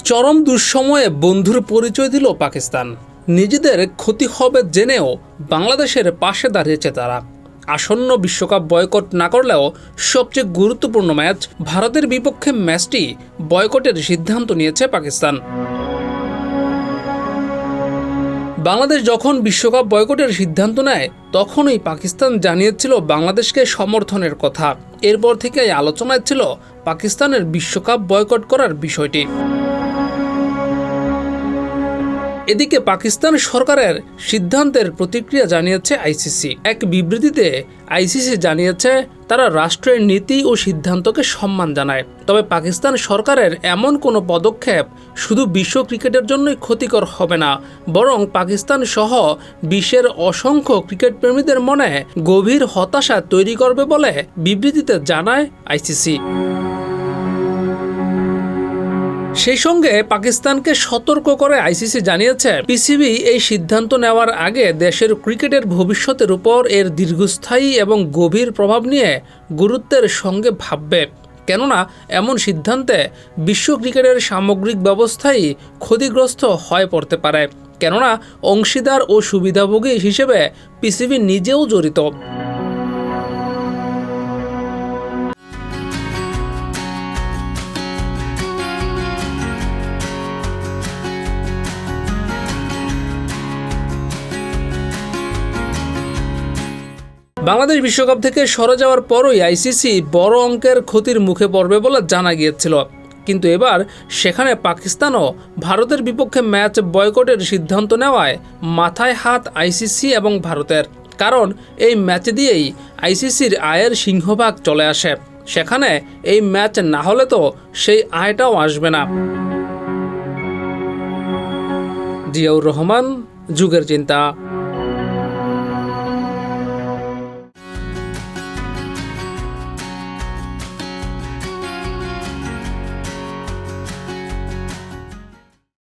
চরম দুঃসময়ে বন্ধুর পরিচয় দিল পাকিস্তান। নিজেদের ক্ষতি হবে জেনেও বাংলাদেশের পাশে দাঁড়িয়েছে তারা। আসন্ন বিশ্বকাপ বয়কট না করলেও সবচেয়ে গুরুত্বপূর্ণ ম্যাচ ভারতের বিপক্ষে ম্যাচটি বয়কটের সিদ্ধান্ত নিয়েছে পাকিস্তান। বাংলাদেশ যখন বিশ্বকাপ বয়কটের সিদ্ধান্ত নেয় তখনই পাকিস্তান জানিয়েছিল বাংলাদেশকে সমর্থনের কথা। এরপর থেকেই আলোচনায় ছিল পাকিস্তানের বিশ্বকাপ বয়কট করার বিষয়টি। এদিকে পাকিস্তান সরকারের সিদ্ধান্তের প্রতিক্রিয়া জানিয়েছে আইসিসি। এক বিবৃতিতে আইসিসি জানিয়েছে তারা রাষ্ট্রের নীতি ও সিদ্ধান্তকে সম্মান জানায়, তবে পাকিস্তান সরকারের এমন কোনো পদক্ষেপ শুধু বিশ্ব ক্রিকেটের জন্যই ক্ষতিকর হবে না, বরং পাকিস্তান সহ বিশ্বের অসংখ্য ক্রিকেট প্রেমীদের মনে গভীর হতাশা তৈরি করবে বলে বিবৃতিতে জানায় আইসিসি। সেই সঙ্গে পাকিস্তানকে সতর্ক করে আইসিসি জানিয়েছে পিসিবি এই সিদ্ধান্ত নেওয়ার আগে দেশের ক্রিকেটের ভবিষ্যতের উপর এর দীর্ঘস্থায়ী এবং গভীর প্রভাব নিয়ে গুরুত্বের সঙ্গে ভাববে, কেননা এমন সিদ্ধান্তে বিশ্ব ক্রিকেটের সামগ্রিক ব্যবস্থাই ক্ষতিগ্রস্ত হয়ে পড়তে পারে, কেননা অংশীদার ও সুবিধাভোগী হিসেবে পিসিবি নিজেও জড়িত। বাংলাদেশ বিশ্বকাপ থেকে সরে যাওয়ার পরই আইসিসি বড় অঙ্কের ক্ষতির মুখে পড়বে বলে জানা গিয়েছিল, কিন্তু এবার সেখানে পাকিস্তানও ভারতের বিপক্ষে ম্যাচ বয়কটের সিদ্ধান্ত নেওয়ায় মাথায় হাত আইসিসি এবং ভারতের। কারণ এই ম্যাচ দিয়েই আইসিসির আয়ের সিংহভাগ চলে আসে, সেখানে এই ম্যাচ না হলে তো সেই আয়টাও আসবে না। জিয়াউর রহমান, যুগের চিন্তা।